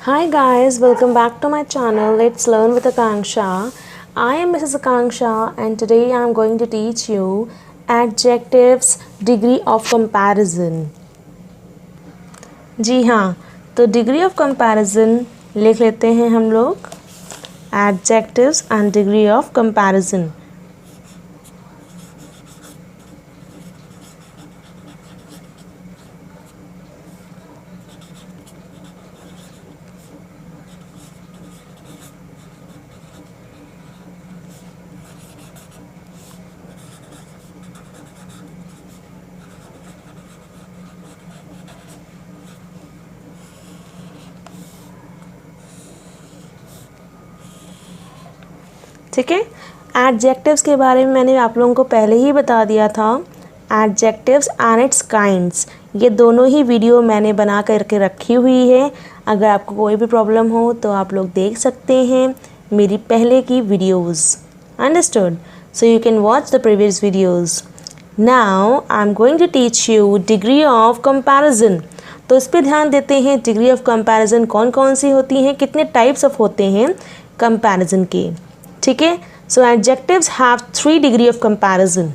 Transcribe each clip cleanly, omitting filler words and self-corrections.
Hi guys, welcome back to my channel. Let's learn with Akanksha. I am Mrs. Akanksha and today I am going to teach you adjectives degree of comparison. जी हाँ, तो degree of comparison लिख लेते हैं हम लोग adjectives and degree of comparison. ठीक है, adjectives के बारे में मैंने आप लोगों को पहले ही बता दिया था. एडजेक्टिव्स एंड इट्स काइंड्स, ये दोनों ही वीडियो मैंने बना करके रखी हुई है. अगर आपको कोई भी प्रॉब्लम हो तो आप लोग देख सकते हैं मेरी पहले की videos. Understood? So you can watch the previous videos. Now I am going to teach you degree of comparison. तो इस पर ध्यान देते हैं. डिग्री ऑफ कंपैरिजन कौन कौन सी होती हैं, कितने टाइप्स ऑफ होते हैं कंपैरिजन के. ठीक है, so adjectives have 3 degree of comparison.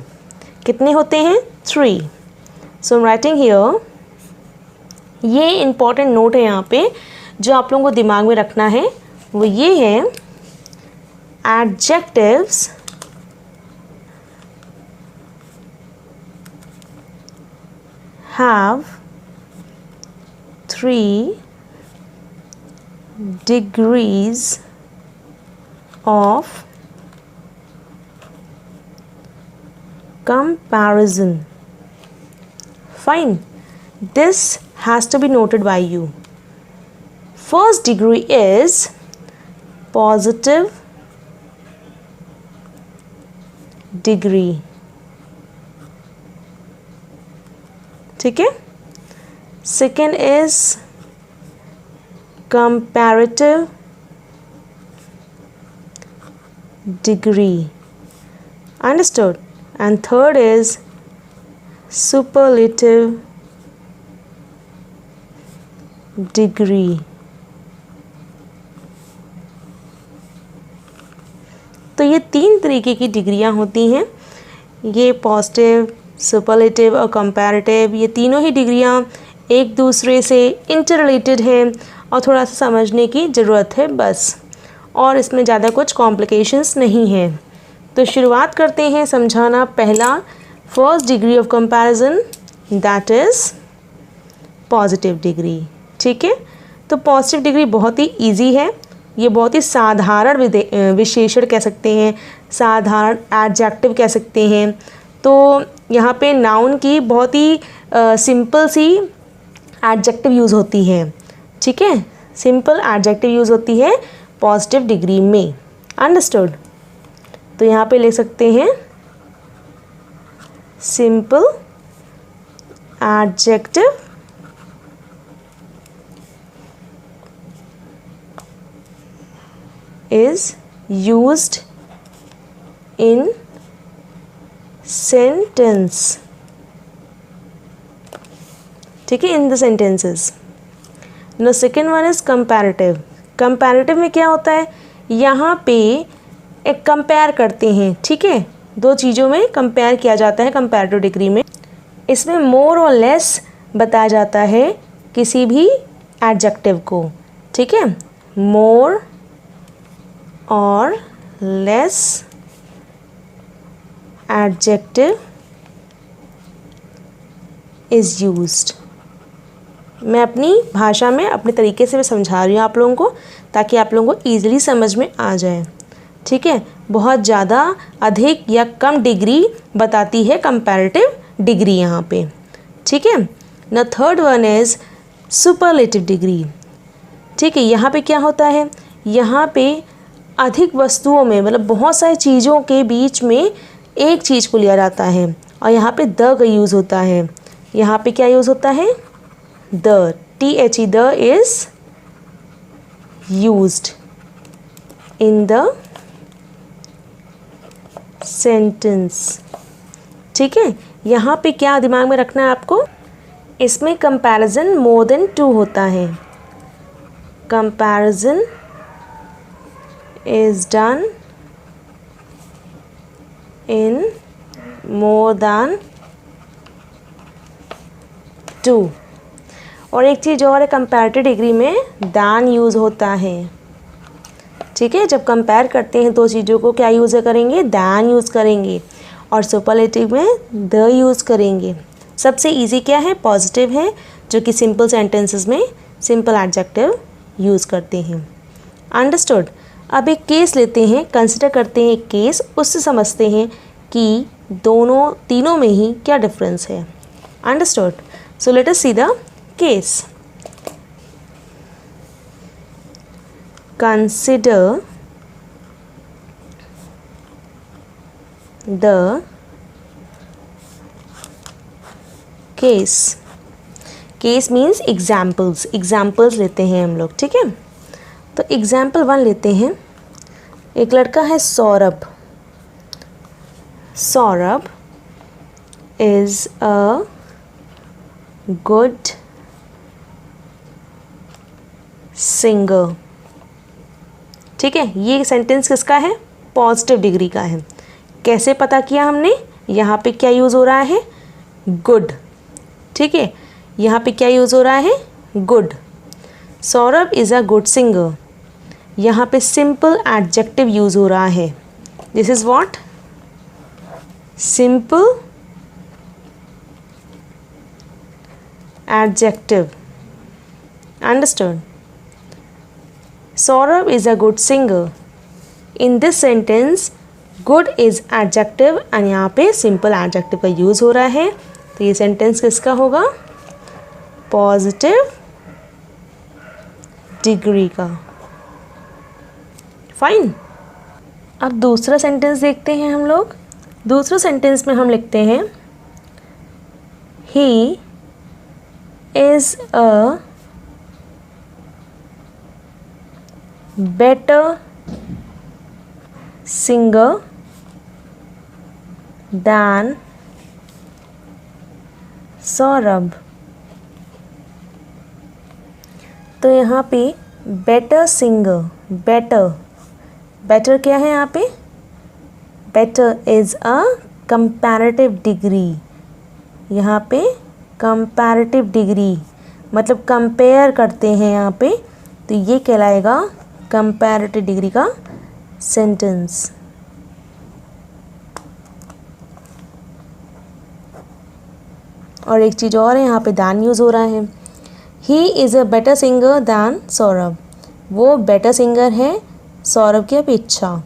कितने होते हैं? 3. So I am writing here. ये इंपॉर्टेंट नोट है यहाँ पे जो आप लोगों को दिमाग में रखना है, वो ये है adjectives have 3 degrees of comparison. Fine. This has to be noted by you. First degree is positive degree. ठीक है. Second is comparative degree. Understood? And third is superlative degree. तो ये 3 तरीके की डिग्रियां होती हैं. ये पॉजिटिव, सुपरलेटिव और कंपैरेटिव, ये तीनों ही डिग्रियां एक दूसरे से इंटररिलेटेड हैं और थोड़ा सा समझने की ज़रूरत है बस, और इसमें ज़्यादा कुछ कॉम्प्लिकेशंस नहीं है. तो शुरुआत करते हैं समझाना. पहला, first degree of comparison, that is positive degree. ठीक है, तो पॉजिटिव डिग्री बहुत ही इजी है. ये बहुत ही साधारण विशेषण कह सकते हैं, साधारण एडजेक्टिव कह सकते हैं. तो यहाँ पे नाउन की बहुत ही सिंपल सी एडजेक्टिव यूज़ होती है. ठीक है, सिंपल एडजेक्टिव यूज़ होती है पॉजिटिव डिग्री में. अंडरस्टूड? तो यहाँ पे लिख सकते हैं simple adjective is used in sentence. ठीक है, in the sentences. No second one is comparative. Comparative में क्या होता है, यहाँ पे एक कंपेयर करते हैं. ठीक है, 2 चीज़ों में कंपेयर किया जाता है कंपैरेटिव डिग्री में. इसमें मोर और लेस बताया जाता है किसी भी एडजेक्टिव को. ठीक है, मोर और लेस एडजेक्टिव इज़ यूज्ड. मैं अपनी भाषा में अपने तरीके से समझा रही हूँ आप लोगों को, ताकि आप लोगों को ईजिली समझ में आ जाए. ठीक है, बहुत ज़्यादा अधिक या कम डिग्री बताती है कंपैरेटिव डिग्री यहाँ पे. ठीक है ना. Third one is superlative degree. ठीक है, यहाँ पे क्या होता है, यहाँ पे अधिक वस्तुओं में, मतलब बहुत सारी चीज़ों के बीच में एक चीज़ को लिया जाता है और यहाँ पे द का यूज़ होता है. यहाँ पे क्या यूज़ होता है, the, THE, the is used in the sentence. ठीक है, यहाँ पे क्या दिमाग में रखना है आपको, इसमें कंपैरिजन मोर देन 2 होता है. comparison is done in more than 2। और एक चीज़ और है, कंपैरेटिव डिग्री में than यूज़ होता है। ठीक है, जब कंपेयर करते हैं दो चीज़ों को क्या यूज़ करेंगे, than यूज़ करेंगे, और सुपरलेटिव में द यूज़ करेंगे। सबसे इजी क्या है, पॉजिटिव है, जो कि सिंपल सेंटेंसेस में सिंपल एडजेक्टिव यूज़ करते हैं। अंडरस्टूड। अब एक केस लेते हैं, कंसिडर करते हैं एक केस, उससे समझते हैं कि तीनों में ही क्या डिफरेंस है। Understood. So let us see the case. Consider the case. Case means examples लेते हैं हम लोग। ठीक है, तो एग्जाम्पल 1 लेते हैं। एक लड़का है Saurabh is a good singer. ठीक है, ये सेंटेंस किसका है, पॉजिटिव डिग्री का है। कैसे पता किया हमने, यहाँ पे क्या यूज़ हो रहा है, गुड। ठीक है, यहाँ पे क्या यूज़ हो रहा है, good. Saurabh is a good singer, यहाँ पे सिंपल एडजेक्टिव यूज़ हो रहा है। This is what, simple adjective. Understood. Saurabh is a good singer. In this sentence good is adjective and यहाँ पे सिंपल एडजेक्टिव का यूज़ हो रहा है। तो ये सेंटेंस किसका होगा, पॉजिटिव डिग्री का। फाइन। अब दूसरा सेंटेंस देखते हैं हम लोग। दूसरा सेंटेंस में हम लिखते हैं he is a better singer than Saurabh. तो यहाँ पे बेटर सिंगर, बेटर क्या है यहाँ पे, better is a comparative degree. यहाँ पे कंपैरेटिव डिग्री मतलब कंपेयर करते हैं यहाँ पे, तो ये कहलाएगा कंपैरेटिव डिग्री का सेंटेंस। और एक चीज़ और है, यहाँ पे दैन यूज़ हो रहा है। He is a better singer than Saurabh, वो बेटर सिंगर है सौरभ की अपेक्षा।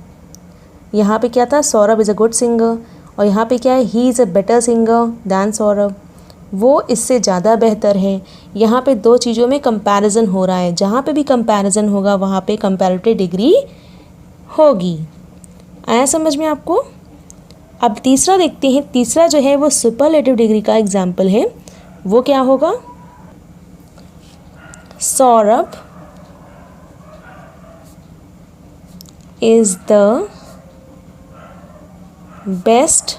यहाँ पे क्या था, Saurabh is a good singer, और यहाँ पे क्या है, he is a better singer than Saurabh, वो इससे ज़्यादा बेहतर है। यहाँ पे दो चीज़ों में कंपैरिजन हो रहा है, जहाँ पे भी कंपैरिजन होगा वहाँ पे कंपैरेटिव डिग्री होगी। आया समझ में आपको। अब तीसरा देखते हैं। तीसरा जो है वो सुपरलेटिव डिग्री का एग्जाम्पल है। वो क्या होगा, Saurabh is the best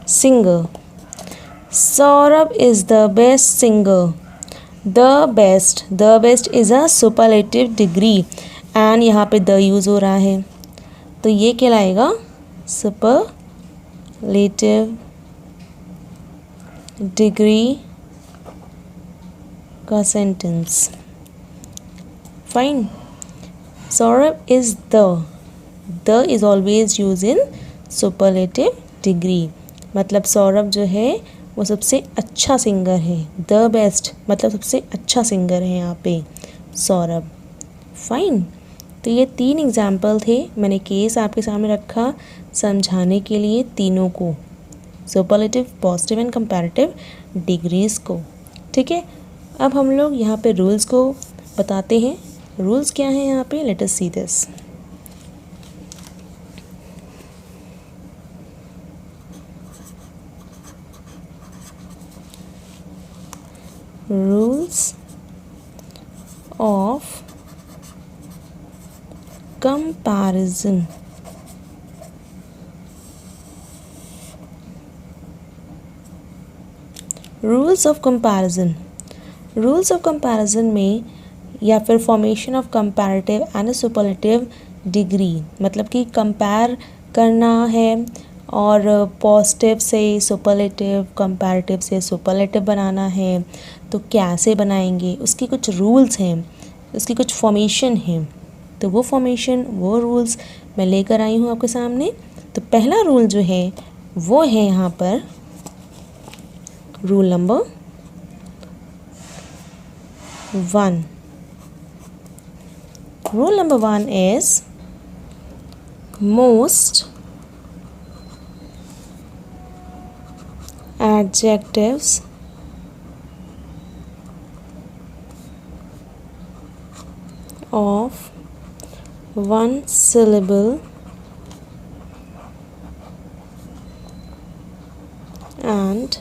singer. Saurabh is the best singer. The best is a superlative degree and यहाँ पे द यूज़ हो रहा है, तो ये कहलाएगा सुपरलेटिव डिग्री का sentence. Fine. Saurabh is the is always use in superlative degree, मतलब सौरभ जो है वो सबसे अच्छा सिंगर है। द बेस्ट मतलब सबसे अच्छा सिंगर है यहाँ पे सौरभ। फाइन। तो ये 3 एग्जाम्पल थे, मैंने केस आपके सामने रखा समझाने के लिए तीनों को, superlative, positive and comparative degrees को। ठीक है, अब हम लोग यहाँ पे रूल्स को बताते हैं। रूल्स क्या हैं यहाँ पे, let us see this. Rules of comparison. Rules of comparison. Rules of comparison में या फिर formation of comparative and superlative degree, मतलब कि कंपेयर करना है और पॉजिटिव से सुपरलेटिव, कंपैरेटिव से सुपरलेटिव बनाना है, तो कैसे बनाएंगे, उसकी कुछ रूल्स हैं, उसकी कुछ फॉर्मेशन है। तो वो फॉर्मेशन, वो रूल्स मैं लेकर आई हूँ आपके सामने। तो पहला रूल जो है वो है यहाँ पर rule number 1। Rule number 1 is most adjectives of one syllable and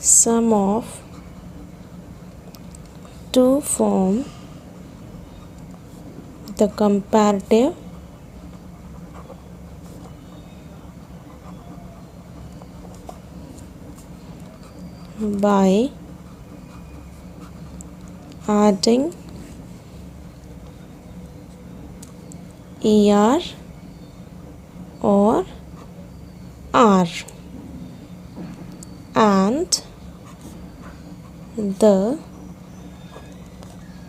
sum of to form the comparative by adding er or r and the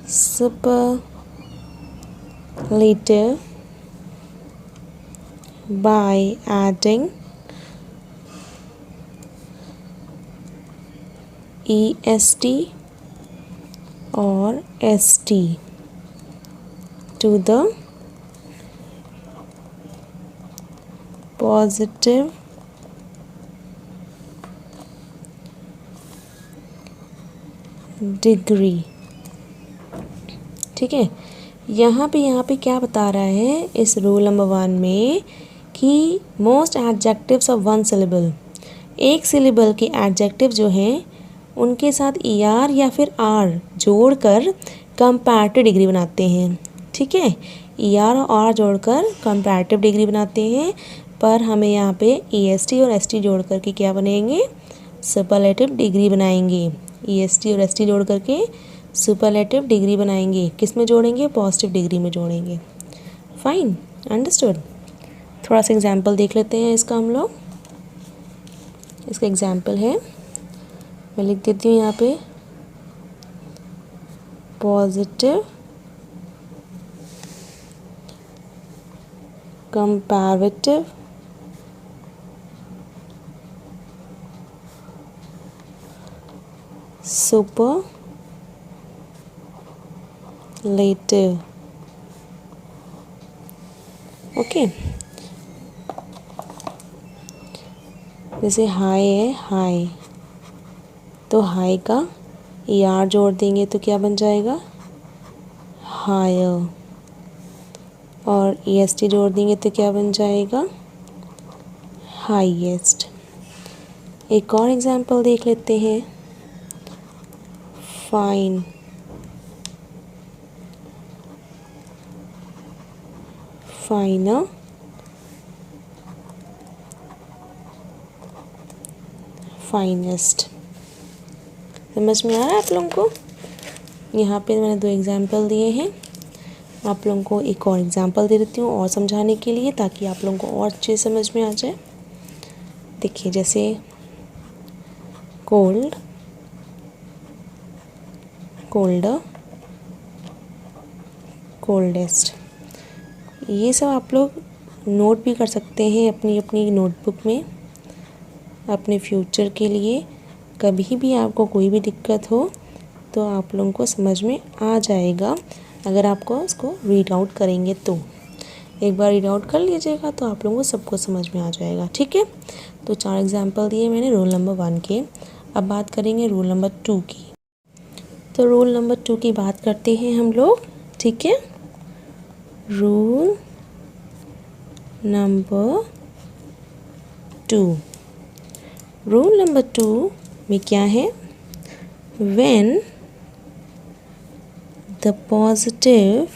superlative by adding est or st to the positive degree. ठीक है, यहाँ पे क्या बता रहा है इस rule number 1 में कि most adjectives of one syllable, एक सिलेबल के एडजेक्टिव जो हैं उनके साथ er या फिर r जोड़कर कंपैरेटिव डिग्री बनाते हैं। ठीक है, er और r जोड़कर कंपैरेटिव डिग्री बनाते हैं, पर हमें यहाँ पे est और st जोड़ करके क्या बनेंगे, सुपरलेटिव डिग्री बनाएंगे। est और st जोड़ करके सुपरलेटिव डिग्री बनाएंगे। किस में जोड़ेंगे, पॉजिटिव डिग्री में जोड़ेंगे। Fine, understood. थोड़ा सा एग्जाम्पल देख लेते हैं इसका हम लोग। इसका एग्जाम्पल है, मैं लिख देती हूँ यहाँ पे, पॉजिटिव कंपैरेटिव सुपरलेटिव। ओके, जैसे हाई है, हाई, तो हाई का er जोड़ देंगे तो क्या बन जाएगा, हायर, और est जोड़ देंगे तो क्या बन जाएगा, हाईएस्ट। एक और एग्जांपल देख लेते हैं, फाइन, फाइनर, फाइनेस्ट। समझ में आ रहा है आप लोगों को? यहाँ पे मैंने 2 एग्जांपल दिए हैं, आप लोगों को एक और एग्जांपल दे देती हूँ और समझाने के लिए, ताकि आप लोगों को और अच्छे समझ में आ जाए। देखिए, जैसे कोल्ड, कोल्डर, कोल्डेस्ट, ये सब आप लोग नोट भी कर सकते हैं अपनी अपनी नोटबुक में, अपने फ्यूचर के लिए। कभी भी आपको कोई भी दिक्कत हो तो आप लोगों को समझ में आ जाएगा, अगर आपको उसको रीड आउट करेंगे तो। एक बार रीड आउट कर लीजिएगा तो आप लोगों को सबको समझ में आ जाएगा। ठीक है, तो 4 एग्जांपल दिए मैंने रूल नंबर 1 के। अब बात करेंगे रूल नंबर 2 की। तो रूल नंबर 2 की बात करते हैं हम लोग। ठीक है, रूल नंबर 2, रूल नंबर 2 में क्या है, when the positive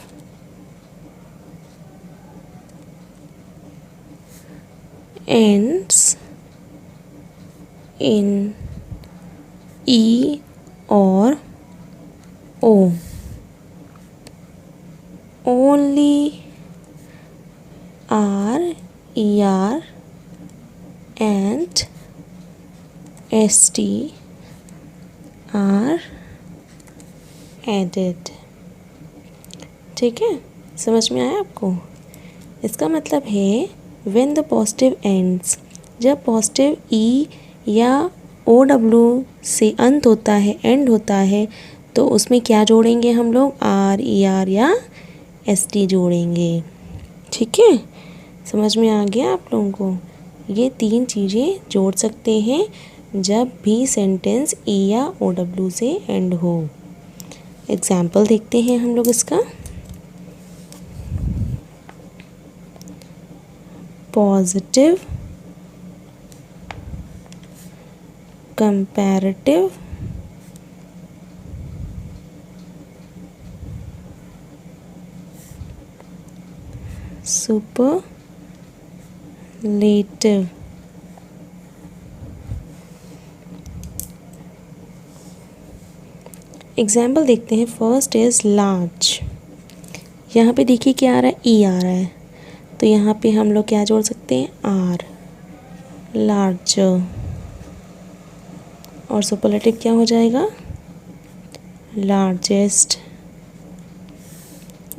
ends in ई और ओ, only R, ER and ST are added। ठीक है, समझ में आया आपको? इसका मतलब है when the positive ends, जब पॉजिटिव ई या ओ डब्ल्यू से अंत होता है, एंड होता है, तो उसमें क्या जोड़ेंगे हम लोग? आर, ई आर या एस टी जोड़ेंगे। ठीक है, समझ में आ गया आप लोगों को? ये 3 चीज़ें जोड़ सकते हैं जब भी सेंटेंस ई या ओ डब्ल्यू से एंड हो। एग्जाम्पल देखते हैं हम लोग इसका। Positive, comparative, superlative. एग्जाम्पल देखते हैं। First is large. यहाँ पे देखिए क्या आ रहा है? ई आ रहा है, तो यहाँ पे हम लोग क्या जोड़ सकते हैं? Are, larger. और सुपरलेटिव क्या हो जाएगा? लार्जेस्ट।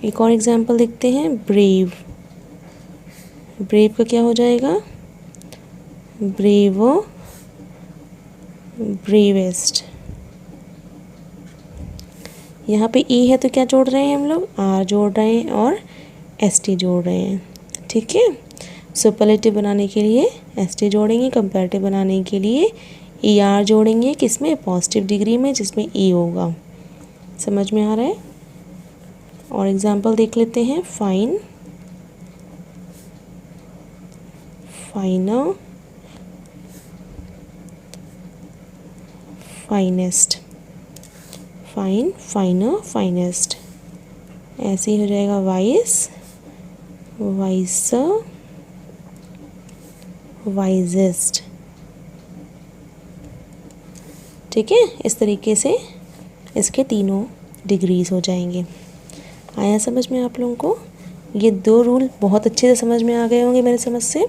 एक और एग्जाम्पल देखते हैं। ब्रेव। ब्रेव का क्या हो जाएगा? Braver, bravest. यहाँ पे ई है तो क्या जोड़ रहे हैं हम लोग? आर जोड़ रहे हैं और एस टी जोड़ रहे हैं। ठीक है, सुपरलेटिव बनाने के लिए एस टी जोड़ेंगे, कंपैरेटिव बनाने के लिए ई आर जोड़ेंगे। किसमें? पॉजिटिव डिग्री में, जिसमें ई होगा। समझ में आ रहा है? और एग्जाम्पल देख लेते हैं। Fine, finer, finest. Fine, finer, finest. ऐसे ही हो जाएगा। Wise, wiser, wisest. ठीक है, इस तरीके से इसके तीनों डिग्रीज हो जाएंगे। आया समझ में आप लोगों को? ये 2 रूल बहुत अच्छे से समझ में आ गए होंगे मेरे समझ से।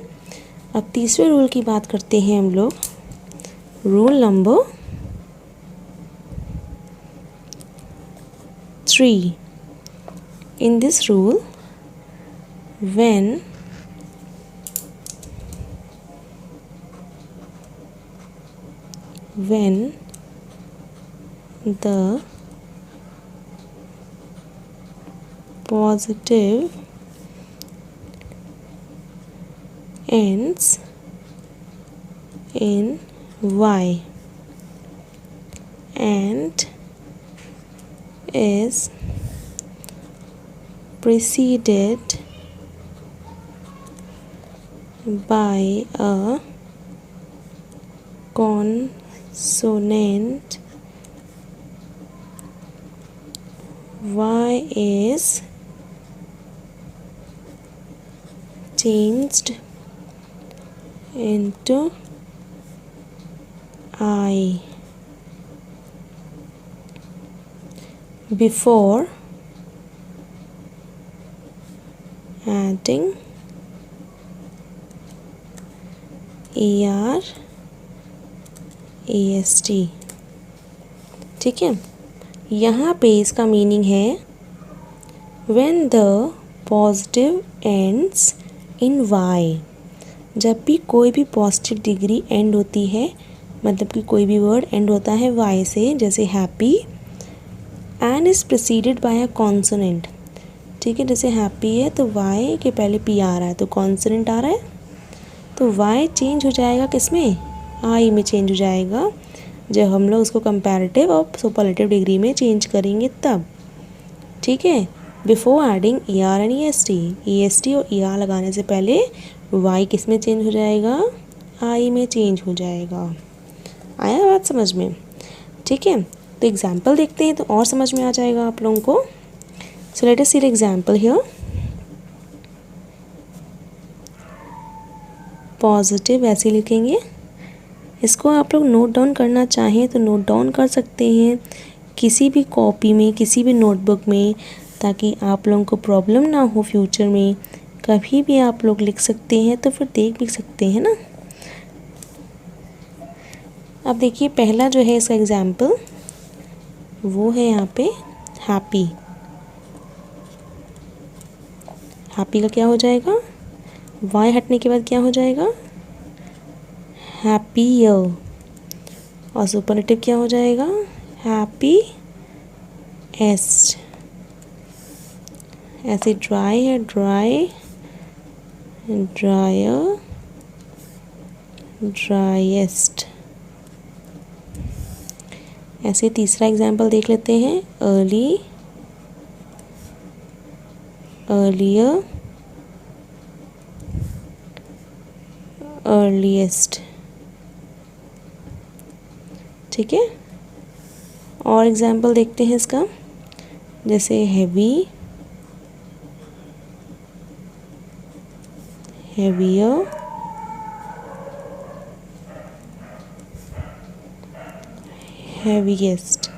अब तीसरे रूल की बात करते हैं हम लोग। Rule number 3। In this rule, when the positive ends in Y and is preceded by a consonant, Y is changed into I before adding ER, AST। ठीक है, यहाँ पे इसका मीनिंग है when the positive ends in Y। जब भी कोई भी पॉजिटिव डिग्री एंड होती है, मतलब कि कोई भी वर्ड एंड होता है Y से, जैसे happy, and is preceded by a consonant. ठीक है, जैसे हैप्पी है तो Y के पहले P आ रहा है, तो कॉन्सोनेंट आ रहा है, तो Y चेंज हो जाएगा किसमें? I में चेंज हो जाएगा। जब हम लोग उसको कंपैरेटिव और सुपरलेटिव डिग्री में चेंज करेंगे तब। ठीक है, before adding E R and E S T और ई आर लगाने से पहले Y किस में चेंज हो जाएगा? I में चेंज हो जाएगा। आया बात समझ में? ठीक है, तो एग्जाम्पल देखते हैं तो और समझ में आ जाएगा आप लोगों को। So let us see the example here. Positive ऐसे लिखेंगे, इसको आप लोग नोट डाउन करना चाहें तो नोट डाउन कर सकते हैं किसी भी कॉपी में, किसी भी नोटबुक में, ताकि आप लोगों को प्रॉब्लम ना हो फ्यूचर में। कभी भी आप लोग लिख सकते हैं तो फिर देख भी सकते हैं ना। अब देखिए पहला जो है इसका एग्जाम्पल वो है यहाँ पे हैप्पी। हैप्पी का क्या हो जाएगा, वाई हटने के बाद क्या हो जाएगा, हैप्पियर। और सुपरलेटिव क्या हो जाएगा, हैप्पी एस्ट। ऐसे ड्राई है, ड्राई, ड्रायर, ड्राइएस्ट। ऐसे तीसरा एग्जाम्पल देख लेते हैं, अर्ली, अर्लियर, अर्लीस्ट। ठीक है, और एग्जाम्पल देखते हैं इसका, जैसे heavy, heavier, heaviest.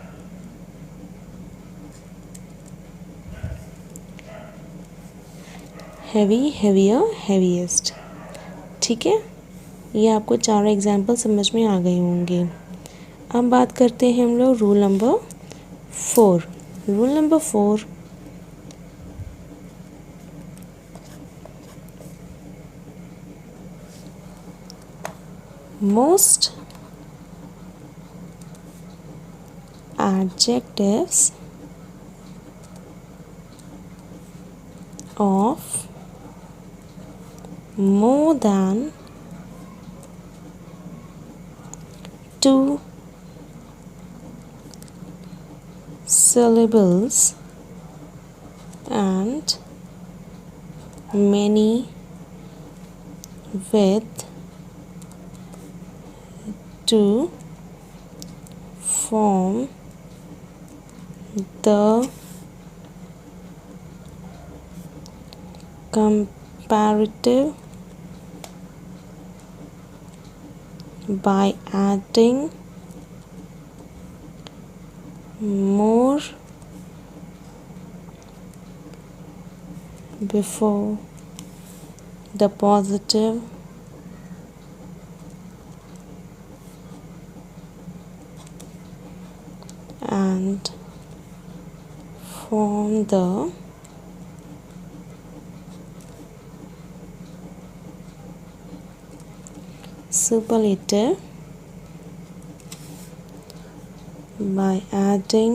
Heavy, heavier, heaviest. ठीक है, ये आपको चारों एग्जाम्पल समझ में आ गए होंगे। अब बात करते हैं हम लोग rule number 4। Rule number 4, most adjectives of more than 2 syllables and many with 2 form the comparative by adding more before the positive and form the superlative by adding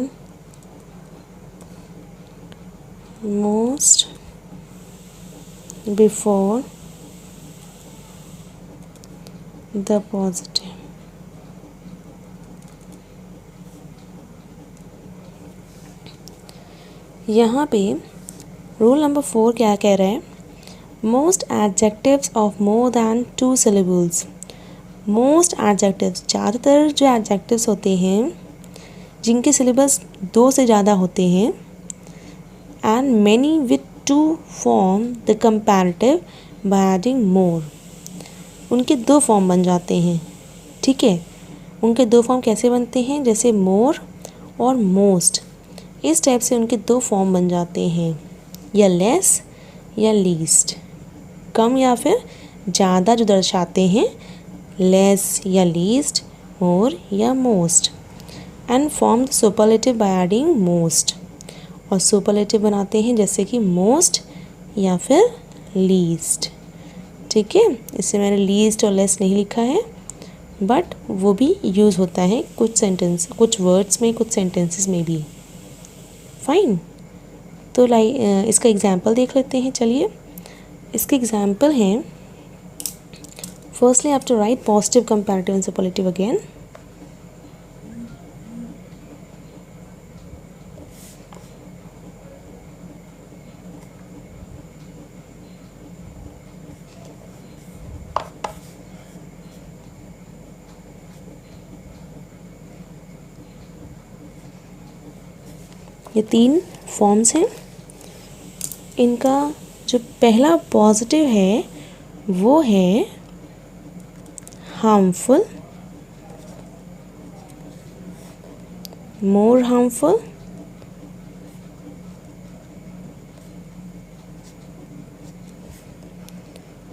most before the positive। यहाँ पे rule number 4 क्या कह रहा है, most adjectives of more than 2 syllables। Most adjectives, ज़्यादातर जो adjectives होते हैं जिनके सिलेबस 2 से ज़्यादा होते हैं, and many with 2 form the comparative by adding more. उनके 2 फॉर्म बन जाते हैं। ठीक है, उनके 2 फॉर्म कैसे बनते हैं, जैसे मोर और मोस्ट, इस टाइप से उनके 2 फॉर्म बन जाते हैं, या लेस या लीस्ट, कम या फिर ज़्यादा जो दर्शाते हैं, लेस या लीस्ट, मोर या most. And form superlative by adding most, और सुपरलेटिव बनाते हैं जैसे कि मोस्ट या फिर लीस्ट। ठीक है, इससे मैंने लीस्ट और लेस नहीं लिखा है, बट वो भी यूज़ होता है कुछ सेंटेंस, कुछ वर्ड्स में, कुछ सेंटेंसेस में भी। फाइन, तो इसका एग्जाम्पल देख लेते हैं। चलिए, इसके एग्जाम्पल हैं, firstly I have to write positive, comparative and superlative again. ये 3 फॉर्म्स हैं। इनका जो पहला पॉजिटिव है वो है harmful, more harmful,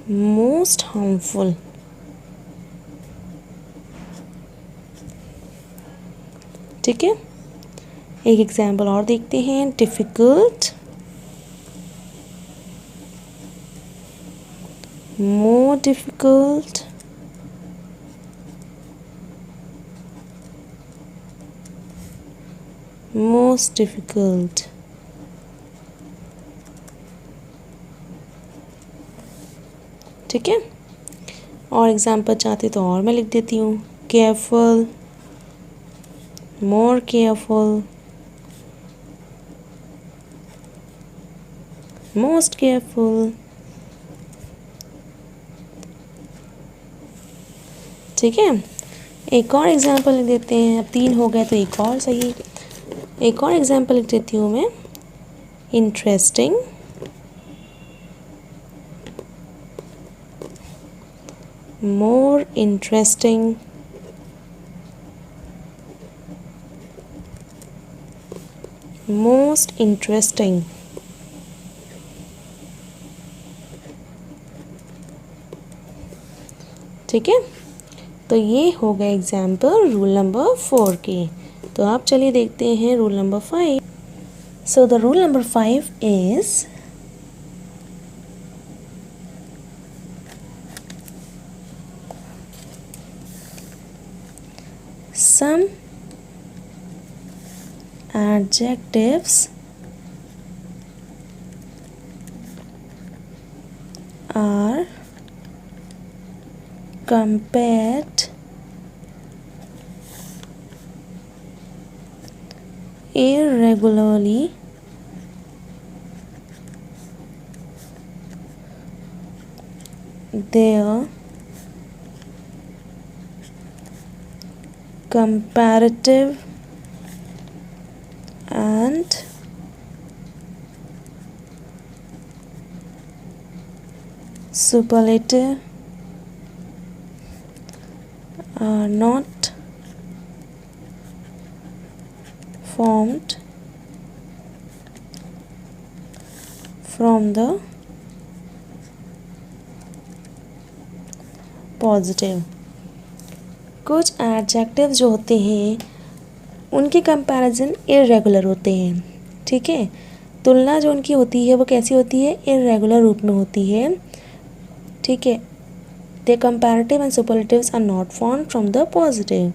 most harmful. ठीक है, एक एग्जाम्पल और देखते हैं. Difficult, more difficult, most difficult. ठीक है, और एग्जाम्पल चाहते तो और मैं लिख देती हूँ. Careful, more careful, most careful. ठीक है, एक और एग्जाम्पल लिख देते हैं. अब 3 हो गए तो एक और सही. एक और एग्जाम्पल लिख देती हूँ मैं. Interesting, more interesting, most interesting. ठीक है, तो ये हो गए एग्जाम्पल रूल नंबर 4 के. तो आप चलिए देखते हैं rule number 5. So the rule number 5 is some adjectives are compared irregularly their comparative and superlative are not formed from the positive. कुछ एडजेक्टिव जो होते हैं उनके कंपैरिजन इरेगुलर होते हैं. ठीक है, तुलना जो उनकी होती है वो कैसी होती है, इरेगुलर रूप में होती है. ठीक है, the comparative and superlatives are not formed from the positive.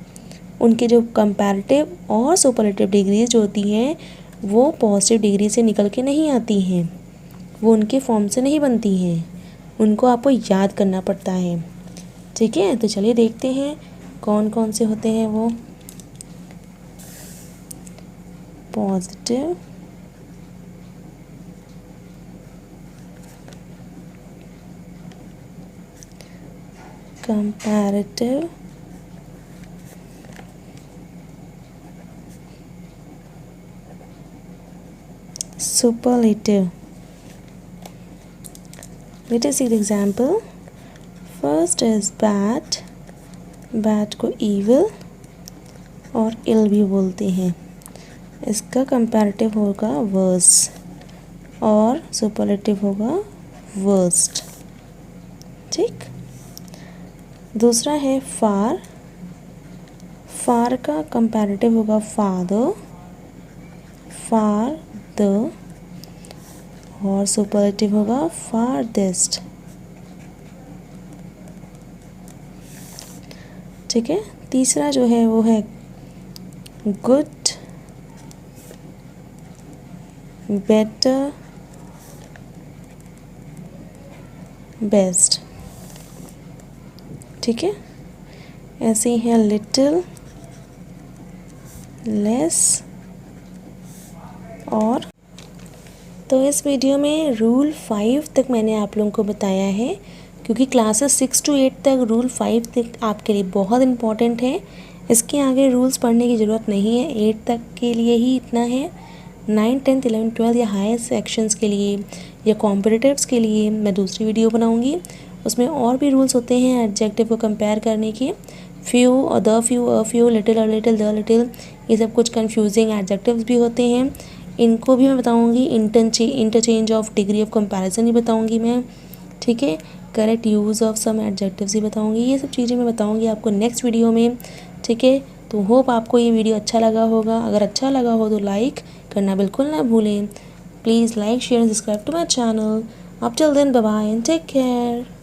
उनके जो कंपैरेटिव और सुपरलेटिव डिग्रीज जो होती हैं वो पॉजिटिव डिग्री से निकल के नहीं आती हैं, वो उनके फॉर्म से नहीं बनती हैं, उनको आपको याद करना पड़ता है. ठीक है, तो चलिए देखते हैं कौन कौन से होते हैं वो. Positive, comparative, superlative. Let us see the example. First is bad. Bad को evil और ill भी बोलते हैं. इसका कंपैरेटिव होगा वर्स और सुपरलेटिव होगा वर्स्ट. ठीक, दूसरा है फार. फार का कंपैरेटिव होगा फादर, फार द, और सुपरलेटिव होगा फारदेस्ट. ठीक है, तीसरा जो है वो है गुड, बेटर, बेस्ट. ठीक है, ऐसे ही है लिटिल, लेस और. तो इस वीडियो में रूल 5 तक मैंने आप लोगों को बताया है, क्योंकि क्लासेस 6 to 8 तक रूल 5 तक आपके लिए बहुत इम्पॉर्टेंट है. इसके आगे रूल्स पढ़ने की ज़रूरत नहीं है, 8 तक के लिए ही इतना है. 9, 10, 11, 12 या हायर सेक्शंस के लिए या कॉम्पिटिटिव्स के लिए मैं दूसरी वीडियो बनाऊंगी. उसमें और भी रूल्स होते हैं एडजेक्टिव को कंपेयर करने के. फ्यू और the few, a few, little, a little, the little, ये सब कुछ कंफ्यूजिंग एडजेक्टिव्स भी होते हैं। इनको भी मैं बताऊंगी। Interchange of degree of comparison ही बताऊंगी मैं, ठीक है। Correct use of some adjectives ही बताऊंगी। ये सब चीज़ें मैं बताऊंगी आपको नेक्स्ट वीडियो में, ठीक है। तो होप आपको ये वीडियो अच्छा लगा होगा। अगर अच्छा लगा हो तो लाइक करना बिल्कुल ना भूलें। Please like, share and subscribe to my channel. Up till then, bye bye and take care.